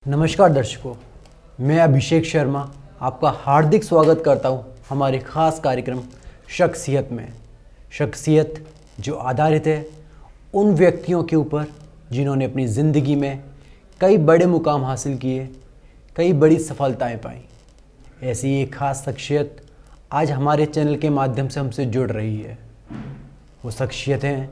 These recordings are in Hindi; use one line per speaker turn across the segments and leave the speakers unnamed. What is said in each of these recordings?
नमस्कार दर्शकों, मैं अभिषेक शर्मा आपका हार्दिक स्वागत करता हूं हमारे ख़ास कार्यक्रम शख्सियत में। शख्सियत जो आधारित है उन व्यक्तियों के ऊपर जिन्होंने अपनी ज़िंदगी में कई बड़े मुकाम हासिल किए, कई बड़ी सफलताएं पाई। ऐसी एक ख़ास शख्सियत आज हमारे चैनल के माध्यम से हमसे जुड़ रही है। वो शख्सियत हैं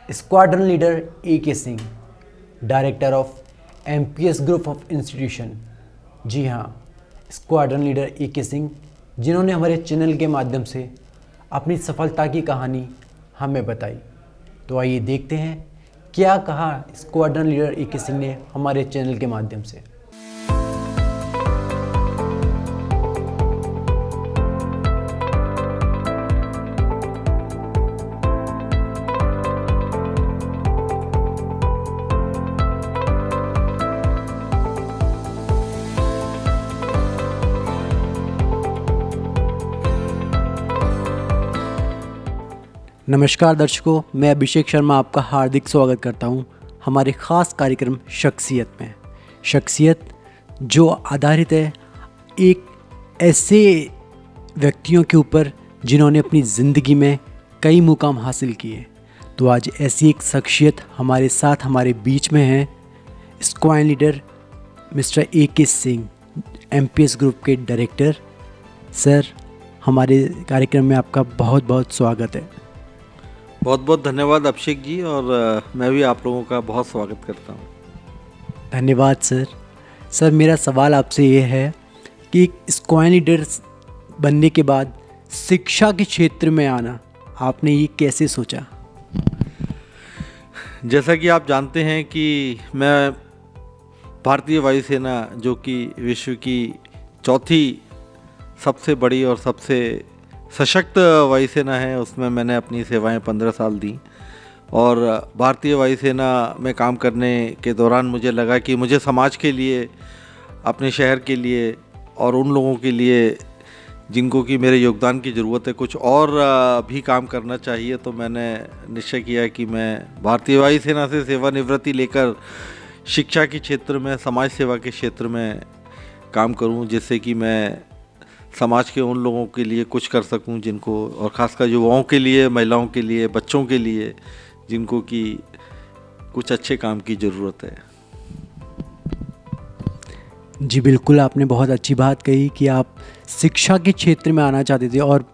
squadron leader A.K. Singh, director of MPS group of institution. जी हाँ, स्क्वाड्रन लीडर A.K. सिंह, जिन्होंने हमारे चैनल के माध्यम से अपनी सफलता की कहानी हमें बताई। तो आइए देखते हैं क्या कहा स्क्वाड्रन लीडर A.K. सिंह ने हमारे चैनल के माध्यम से। नमस्कार दर्शकों, मैं अभिषेक शर्मा आपका हार्दिक स्वागत करता हूं हमारे ख़ास कार्यक्रम शख्सियत में। शख्सियत जो आधारित है एक ऐसे व्यक्तियों के ऊपर जिन्होंने अपनी ज़िंदगी में कई मुकाम हासिल किए। तो आज ऐसी एक शख्सियत हमारे साथ हमारे बीच में है, squadron leader mister A.K. Singh, MPS group के डायरेक्टर। सर, हमारे कार्यक्रम में आपका बहुत बहुत स्वागत है।
बहुत बहुत धन्यवाद अभिषेक जी, और मैं भी आप लोगों का बहुत स्वागत करता हूँ।
धन्यवाद सर। सर, मेरा सवाल आपसे ये है कि एक स्क्वाड्रन लीडर बनने के बाद शिक्षा के क्षेत्र में आना, आपने ये कैसे सोचा?
जैसा कि आप जानते हैं कि मैं भारतीय वायुसेना, जो कि विश्व की चौथी सबसे बड़ी और सबसे सशक्त वायुसेना है, उसमें मैंने अपनी सेवाएं 15 साल दी। और भारतीय वायुसेना में काम करने के दौरान मुझे लगा कि मुझे समाज के लिए, अपने शहर के लिए और उन लोगों के लिए जिनको कि मेरे योगदान की ज़रूरत है, कुछ और भी काम करना चाहिए। तो मैंने निश्चय किया कि मैं भारतीय वायुसेना से सेवानिवृत्ति लेकर शिक्षा के क्षेत्र में, समाज सेवा के क्षेत्र में काम करूं, जिससे कि मैं समाज के उन लोगों के लिए कुछ कर सकूं जिनको, और ख़ासकर युवाओं के लिए, महिलाओं के लिए, बच्चों के लिए, जिनको कि कुछ अच्छे काम की ज़रूरत है।
जी बिल्कुल, आपने बहुत अच्छी बात कही कि आप शिक्षा के क्षेत्र में आना चाहते थे और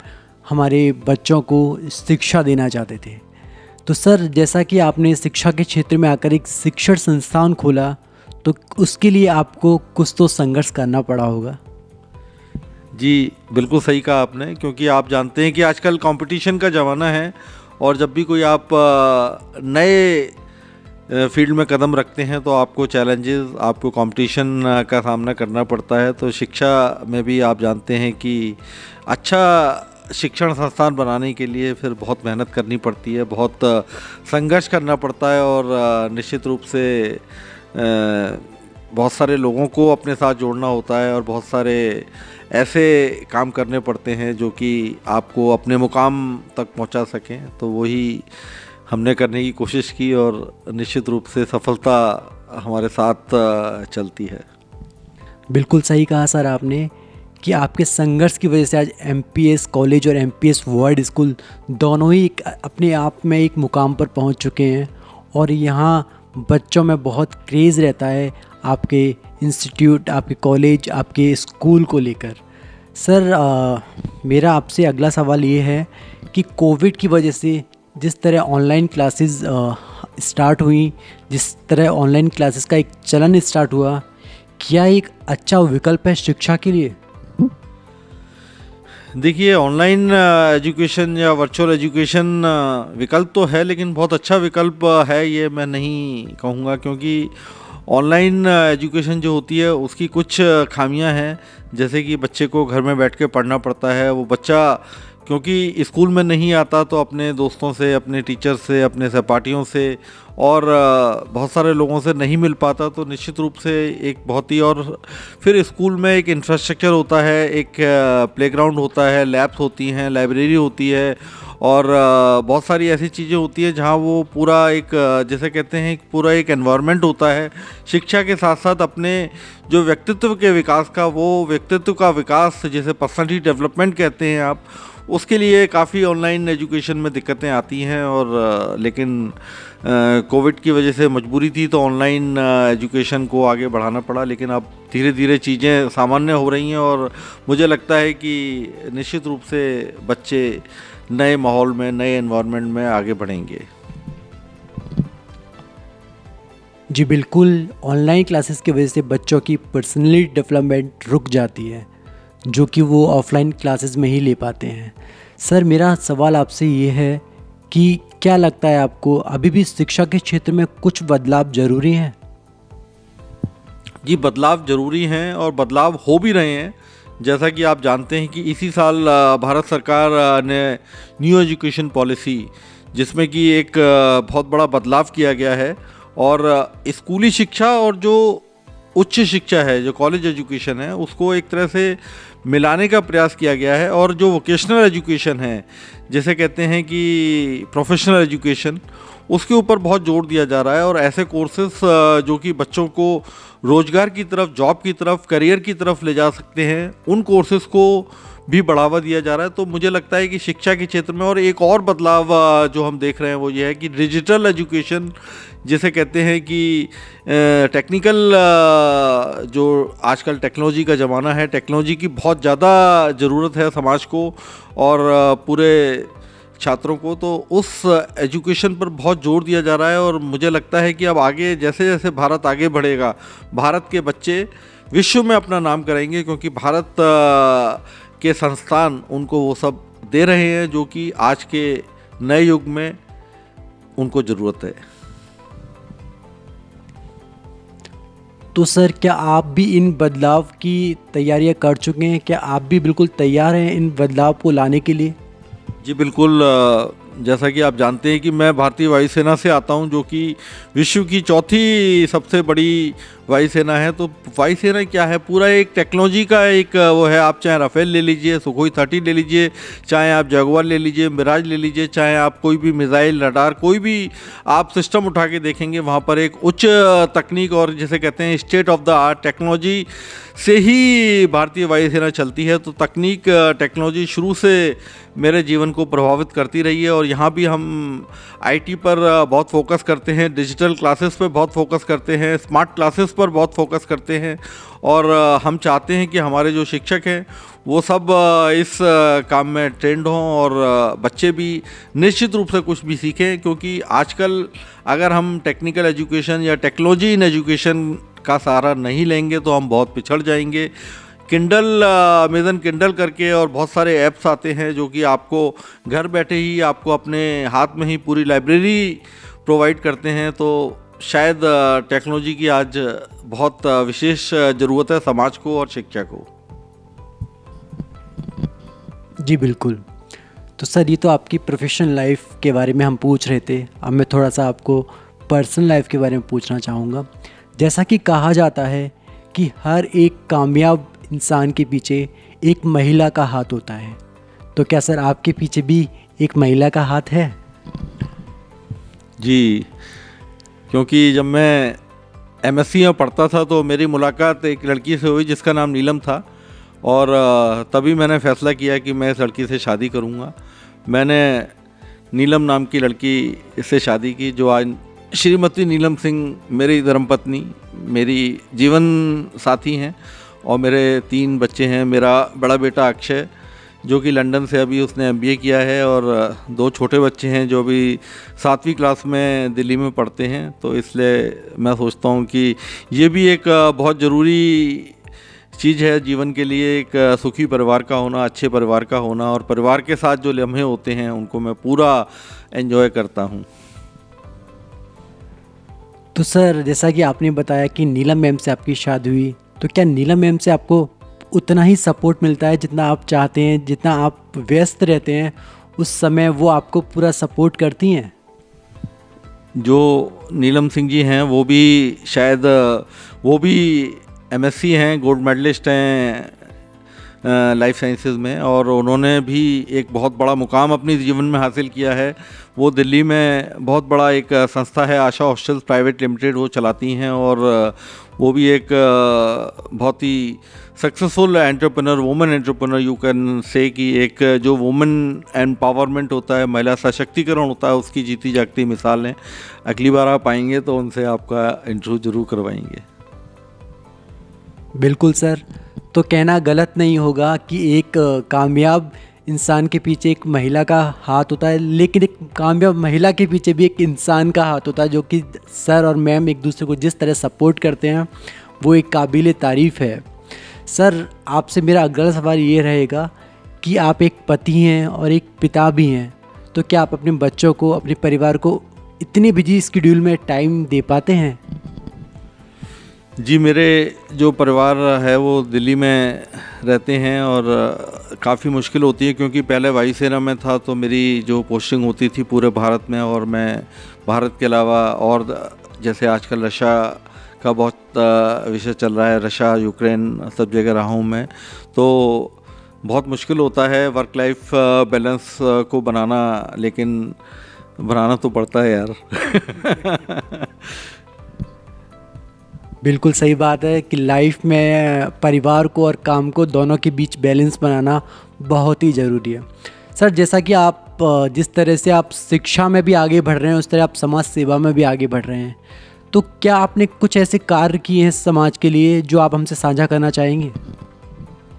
हमारे बच्चों को शिक्षा देना चाहते थे। तो सर, जैसा कि आपने शिक्षा के क्षेत्र में आकर एक शिक्षण संस्थान खोला, तो उसके लिए आपको कुछ तो संघर्ष करना पड़ा होगा।
जी बिल्कुल सही कहा आपने, क्योंकि आप जानते हैं कि आजकल कंपटीशन का ज़माना है, और जब भी कोई आप नए फील्ड में कदम रखते हैं तो आपको चैलेंजेस, आपको कंपटीशन का सामना करना पड़ता है। तो शिक्षा में भी आप जानते हैं कि अच्छा शिक्षण संस्थान बनाने के लिए फिर बहुत मेहनत करनी पड़ती है, बहुत संघर्ष करना पड़ता है, और निश्चित रूप से बहुत सारे लोगों को अपने साथ जोड़ना होता है, और बहुत सारे ऐसे काम करने पड़ते हैं जो कि आपको अपने मुकाम तक पहुंचा सकें। तो वही हमने करने की कोशिश की, और निश्चित रूप से सफलता हमारे साथ चलती है।
बिल्कुल सही कहा सर आपने कि आपके संघर्ष की वजह से आज MPS कॉलेज और MPS वर्ल्ड स्कूल दोनों ही अपने आप में एक मुकाम पर पहुंच चुके हैं, और यहाँ बच्चों में बहुत क्रेज़ रहता है आपके इंस्टीट्यूट, आपके कॉलेज, आपके स्कूल को लेकर। सर, मेरा आपसे अगला सवाल ये है कि कोविड की वजह से जिस तरह ऑनलाइन क्लासेस स्टार्ट हुई, जिस तरह ऑनलाइन क्लासेस का एक चलन स्टार्ट हुआ, क्या एक अच्छा विकल्प है शिक्षा के लिए?
देखिए, ऑनलाइन एजुकेशन या वर्चुअल एजुकेशन विकल्प तो है, लेकिन बहुत अच्छा विकल्प है ये मैं नहीं कहूँगा, क्योंकि ऑनलाइन एजुकेशन जो होती है उसकी कुछ खामियां हैं। जैसे कि बच्चे को घर में बैठ के पढ़ना पड़ता है, वो बच्चा क्योंकि स्कूल में नहीं आता तो अपने दोस्तों से, अपने टीचर से, अपने सहपाठियों से और बहुत सारे लोगों से नहीं मिल पाता, तो निश्चित रूप से एक बहुत ही, और फिर स्कूल में एक इंफ्रास्ट्रक्चर होता है, एक प्लेग्राउंड होता है, लैब्स होती हैं, लाइब्रेरी होती है और बहुत सारी ऐसी चीज़ें होती है जहाँ वो पूरा एक जैसे कहते हैं पूरा एक एनवायरनमेंट होता है। शिक्षा के साथ साथ अपने जो व्यक्तित्व के विकास का, वो व्यक्तित्व का विकास जिसे पर्सनालिटी डेवलपमेंट कहते हैं आप, उसके लिए काफ़ी ऑनलाइन एजुकेशन में दिक्कतें आती हैं और लेकिन कोविड की वजह से मजबूरी थी तो ऑनलाइन एजुकेशन को आगे बढ़ाना पड़ा, लेकिन अब धीरे धीरे चीज़ें सामान्य हो रही हैं और मुझे लगता है कि निश्चित रूप से बच्चे नए माहौल में, नए एनवायरनमेंट में आगे बढ़ेंगे।
जी बिल्कुल, ऑनलाइन क्लासेस की वजह से बच्चों की पर्सनली डेवलपमेंट रुक जाती है, जो कि वो ऑफलाइन क्लासेस में ही ले पाते हैं। सर, मेरा सवाल आपसे ये है कि क्या लगता है आपको अभी भी शिक्षा के क्षेत्र में कुछ बदलाव ज़रूरी हैं?
जी, बदलाव ज़रूरी हैं और बदलाव हो भी रहे हैं। जैसा कि आप जानते हैं कि इसी साल भारत सरकार ने न्यू एजुकेशन पॉलिसी, जिसमें कि एक बहुत बड़ा बदलाव किया गया है और स्कूली शिक्षा और जो उच्च शिक्षा है, जो कॉलेज एजुकेशन है, उसको एक तरह से मिलाने का प्रयास किया गया है और जो वोकेशनल एजुकेशन है, जैसे कहते हैं कि प्रोफेशनल एजुकेशन, उसके ऊपर बहुत जोर दिया जा रहा है और ऐसे कोर्सेस जो कि बच्चों को रोज़गार की तरफ, जॉब की तरफ, करियर की तरफ ले जा सकते हैं, उन कोर्सेस को भी बढ़ावा दिया जा रहा है। तो मुझे लगता है कि शिक्षा के क्षेत्र में और एक और बदलाव जो हम देख रहे हैं वो ये है कि डिजिटल एजुकेशन, जिसे कहते हैं कि टेक्निकल, जो आजकल टेक्नोलॉजी का ज़माना है, टेक्नोलॉजी की बहुत ज़्यादा ज़रूरत है समाज को और पूरे छात्रों को, तो उस एजुकेशन पर बहुत जोर दिया जा रहा है और मुझे लगता है कि अब आगे जैसे जैसे भारत आगे बढ़ेगा, भारत के बच्चे विश्व में अपना नाम करेंगे, क्योंकि भारत के संस्थान उनको वो सब दे रहे हैं जो कि आज के नए युग में उनको ज़रूरत है।
तो सर, क्या आप भी इन बदलाव की तैयारियां कर चुके हैं? क्या आप भी बिल्कुल तैयार हैं इन बदलाव को लाने के लिए?
जी बिल्कुल, जैसा कि आप जानते हैं कि मैं भारतीय वायुसेना से आता हूं, जो कि विश्व की चौथी सबसे बड़ी वायुसेना है। तो वायुसेना क्या है, पूरा एक टेक्नोलॉजी का एक वो है। आप चाहे राफेल ले लीजिए, सुखोई 30 ले लीजिए, चाहे आप जगुआर ले लीजिए, मिराज ले लीजिए, चाहे आप कोई भी मिसाइल, रडार, कोई भी आप सिस्टम उठा के देखेंगे, वहाँ पर एक उच्च तकनीक और जिसे कहते हैं state of the art technology से ही भारतीय वायुसेना चलती है। तो तकनीक, टेक्नोलॉजी शुरू से मेरे जीवन को प्रभावित करती रही है और यहाँ भी हम आईटी पर बहुत फोकस करते हैं, डिजिटल क्लासेस पर बहुत फोकस करते हैं, स्मार्ट क्लासेस पर बहुत फोकस करते हैं और हम चाहते हैं कि हमारे जो शिक्षक हैं वो सब इस काम में ट्रेंड हों और बच्चे भी निश्चित रूप से कुछ भी सीखें, क्योंकि आजकल अगर हम टेक्निकल एजुकेशन या टेक्नोलॉजी इन एजुकेशन का सहारा नहीं लेंगे तो हम बहुत पिछड़ जाएंगे। किंडल, अमेज़न किंडल करके और बहुत सारे ऐप्स आते हैं जो कि आपको घर बैठे ही आपको अपने हाथ में ही पूरी लाइब्रेरी प्रोवाइड करते हैं। तो शायद टेक्नोलॉजी की आज बहुत विशेष ज़रूरत है समाज को और शिक्षा को।
जी बिल्कुल। तो सर, ये तो आपकी प्रोफेशनल लाइफ के बारे में हम पूछ रहे थे। अब मैं थोड़ा सा आपको पर्सनल लाइफ के बारे में पूछना चाहूँगा। जैसा कि कहा जाता है कि हर एक कामयाब इंसान के पीछे एक महिला का हाथ होता है, तो क्या सर आपके पीछे भी एक महिला का हाथ है?
जी, क्योंकि जब मैं एमएससी में पढ़ता था तो मेरी मुलाकात एक लड़की से हुई जिसका नाम नीलम था और तभी मैंने फ़ैसला किया कि मैं इस लड़की से शादी करूँगा। मैंने नीलम नाम की लड़की से शादी की, जो आज श्रीमती नीलम सिंह मेरी धर्मपत्नी, मेरी जीवन साथी हैं और मेरे 3 बच्चे हैं। मेरा बड़ा बेटा अक्षय, जो कि लंदन से अभी उसने MBA किया है, और 2 छोटे बच्चे हैं जो भी 7वीं क्लास में दिल्ली में पढ़ते हैं। तो इसलिए मैं सोचता हूँ कि ये भी एक बहुत ज़रूरी चीज़ है जीवन के लिए, एक सुखी परिवार का होना, अच्छे परिवार का होना, और परिवार के साथ जो लम्हे होते हैं उनको मैं पूरा एंजॉय करता हूँ।
तो सर, जैसा कि आपने बताया कि नीलम मैम से आपकी शादी हुई, तो क्या नीलम मैम से आपको उतना ही सपोर्ट मिलता है जितना आप चाहते हैं, जितना आप व्यस्त रहते हैं उस समय वो आपको पूरा सपोर्ट करती हैं?
जो नीलम सिंह जी हैं वो भी शायद वो भी एमएससी हैं, गोल्ड मेडलिस्ट हैं लाइफ साइंसेज में, और उन्होंने भी एक बहुत बड़ा मुकाम अपने जीवन में हासिल किया है। वो दिल्ली में बहुत बड़ा एक संस्था है आशा हॉस्टल्स प्राइवेट लिमिटेड, वो चलाती हैं, और वो भी एक बहुत ही successful entrepreneur, women entrepreneur you can say, कि एक जो वुमेन एम्पावरमेंट होता है, महिला सशक्तिकरण होता है, उसकी जीती जागती मिसाल हैं। अगली बार आप आएंगे तो उनसे आपका इंटरव्यू जरूर करवाएंगे।
बिल्कुल सर। तो कहना गलत नहीं होगा कि एक कामयाब इंसान के पीछे एक महिला का हाथ होता है, लेकिन एक कामयाब महिला के पीछे भी एक इंसान का हाथ होता है, जो कि सर और मैम एक दूसरे को जिस तरह सपोर्ट करते हैं वो एक काबिल तारीफ़ है। सर, आपसे मेरा अगला सवाल ये रहेगा कि आप एक पति हैं और एक पिता भी हैं, तो क्या आप अपने बच्चों को, अपने परिवार को इतने बिजी शेड्यूल में टाइम दे पाते हैं?
जी, मेरे जो परिवार है वो दिल्ली में रहते हैं, और काफ़ी मुश्किल होती है क्योंकि पहले वायुसेना में था, तो मेरी जो पोस्टिंग होती थी पूरे भारत में, और मैं भारत के अलावा और जैसे आजकल रशिया का बहुत विषय चल रहा है, रशिया, यूक्रेन, सब जगह रहा हूँ मैं, तो बहुत मुश्किल होता है वर्क लाइफ बैलेंस को बनाना, लेकिन बनाना तो पड़ता है यार।
बिल्कुल सही बात है कि लाइफ में परिवार को और काम को दोनों के बीच बैलेंस बनाना बहुत ही ज़रूरी है। सर, जैसा कि आप जिस तरह से आप शिक्षा में भी आगे बढ़ रहे हैं, उस तरह आप समाज सेवा में भी आगे बढ़ रहे हैं, तो क्या आपने कुछ ऐसे कार्य किए हैं समाज के लिए जो आप हमसे साझा करना चाहेंगे?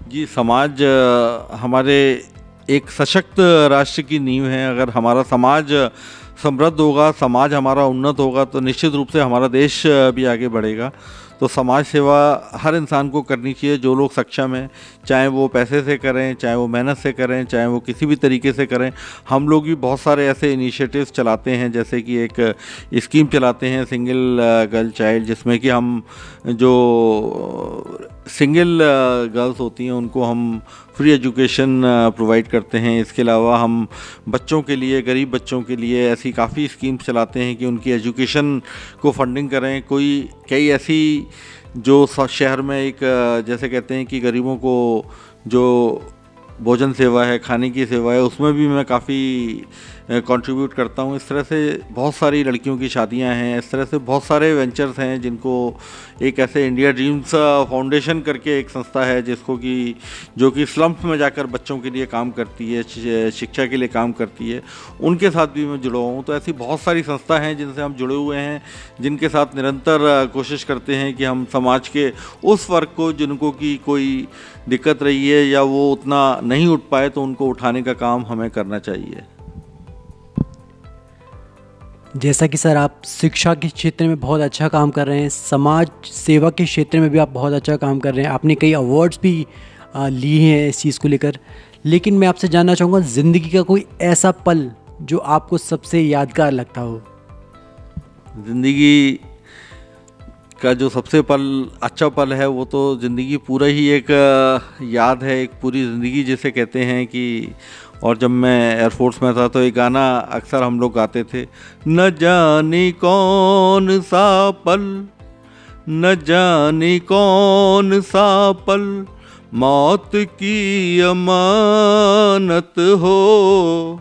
जी, समाज हमारे एक सशक्त राष्ट्र की नींव है। अगर हमारा समाज समृद्ध होगा, समाज हमारा उन्नत होगा, तो निश्चित रूप से हमारा देश भी आगे बढ़ेगा। तो समाज सेवा हर इंसान को करनी चाहिए, जो लोग सक्षम हैं, चाहे वो पैसे से करें, चाहे वो मेहनत से करें, चाहे वो किसी भी तरीके से करें। हम लोग भी बहुत सारे ऐसे इनिशिएटिव्स चलाते हैं, जैसे कि एक स्कीम चलाते हैं सिंगल गर्ल चाइल्ड, जिसमें कि हम जो सिंगल गर्ल्स होती हैं उनको हम फ्री एजुकेशन प्रोवाइड करते हैं। इसके अलावा हम बच्चों के लिए, गरीब बच्चों के लिए ऐसी काफ़ी स्कीम्स चलाते हैं कि उनकी एजुकेशन को फंडिंग करें। कई ऐसी जो शहर में एक जैसे कहते हैं कि गरीबों को जो भोजन सेवा है, खाने की सेवा है, उसमें भी मैं काफ़ी कंट्रीब्यूट करता हूँ। इस तरह से बहुत सारी लड़कियों की शादियाँ हैं, इस तरह से बहुत सारे वेंचर्स हैं जिनको एक ऐसे इंडिया ड्रीम्स फाउंडेशन करके एक संस्था है जिसको कि जो कि स्लम्स में जाकर बच्चों के लिए काम करती है, शिक्षा के लिए काम करती है, उनके साथ भी मैं जुड़ा हुआ हूँ। तो ऐसी बहुत सारी संस्था हैं जिनसे हम जुड़े हुए हैं, जिनके साथ निरंतर कोशिश करते हैं कि हम समाज के उस वर्ग को जिनको कि कोई दिक्कत रही है या वो उतना नहीं उठ पाए, तो उनको उठाने का काम हमें करना चाहिए।
जैसा कि सर आप शिक्षा के क्षेत्र में बहुत अच्छा काम कर रहे हैं, समाज सेवा के क्षेत्र में भी आप बहुत अच्छा काम कर रहे हैं, आपने कई अवार्ड्स भी लिए हैं इस चीज़ को लेकर। लेकिन मैं आपसे जानना चाहूँगा, ज़िंदगी का कोई ऐसा पल जो आपको सबसे यादगार लगता हो?
ज़िंदगी का जो सबसे अच्छा पल है वो तो ज़िंदगी पूरा ही एक याद है, एक पूरी ज़िंदगी जिसे कहते हैं कि। और जब मैं एयरफोर्स में था तो एक गाना अक्सर हम लोग गाते थे, न जाने कौन सा पल, न जाने कौन सा पल, मौत की अमानत हो,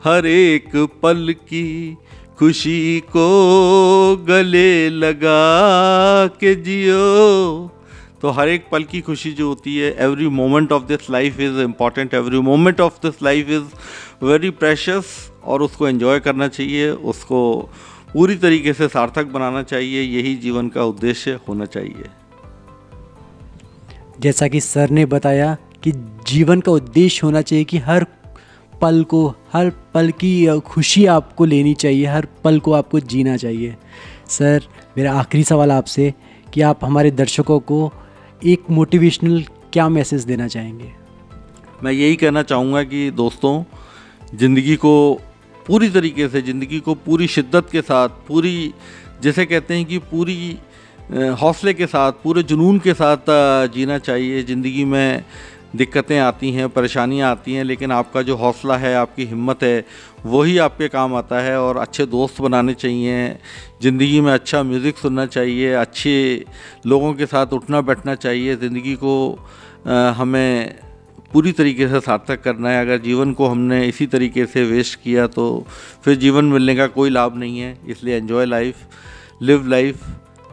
हर एक पल की खुशी को गले लगा के जियो। तो हर एक पल की खुशी जो होती है, every moment of this life is important, every moment of this life is very precious, और उसको एंजॉय करना चाहिए, उसको पूरी तरीके से सार्थक बनाना चाहिए। यही जीवन का उद्देश्य होना चाहिए।
जैसा कि सर ने बताया कि जीवन का उद्देश्य होना चाहिए कि हर पल की खुशी आपको लेनी चाहिए, हर पल को आपको जीना चाहिए। सर, मेरा आखिरी सवाल आपसे कि आप हमारे दर्शकों को एक मोटिवेशनल क्या मैसेज देना चाहेंगे?
मैं यही कहना चाहूँगा कि दोस्तों, ज़िंदगी को पूरी तरीके से, ज़िंदगी को पूरी शिद्दत के साथ, पूरी जैसे कहते हैं कि पूरी हौसले के साथ, पूरे जुनून के साथ जीना चाहिए। ज़िंदगी में दिक्कतें आती हैं, परेशानियां आती हैं, लेकिन आपका जो हौसला है, आपकी हिम्मत है, वही आपके काम आता है। और अच्छे दोस्त बनाने चाहिए, ज़िंदगी में अच्छा म्यूज़िक सुनना चाहिए, अच्छे लोगों के साथ उठना बैठना चाहिए। ज़िंदगी को हमें पूरी तरीके से सार्थक करना है। अगर जीवन को हमने इसी तरीके से वेस्ट किया तो फिर जीवन मिलने का कोई लाभ नहीं है। इसलिए enjoy life, live life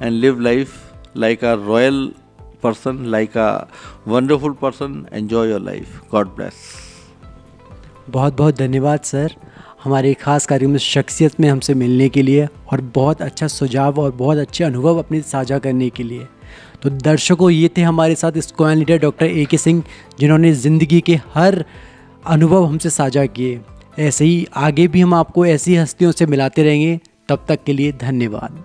and live life like a royal person, like a wonderful person. Enjoy your life. God bless.
बहुत बहुत धन्यवाद सर, हमारे खास कार्यक्रम में शख्सियत में हमसे मिलने के लिए और बहुत अच्छा सुझाव और बहुत अच्छे अनुभव अपने साझा करने के लिए। तो दर्शकों, ये थे हमारे साथ square leader doctor A K. Singh, जिन्होंने ज़िंदगी के हर अनुभव हमसे साझा किए। ऐसे ही आगे भी हम आपको ऐसी हस्तियों से मिलाते रहेंगे। तब तक के लिए धन्यवाद।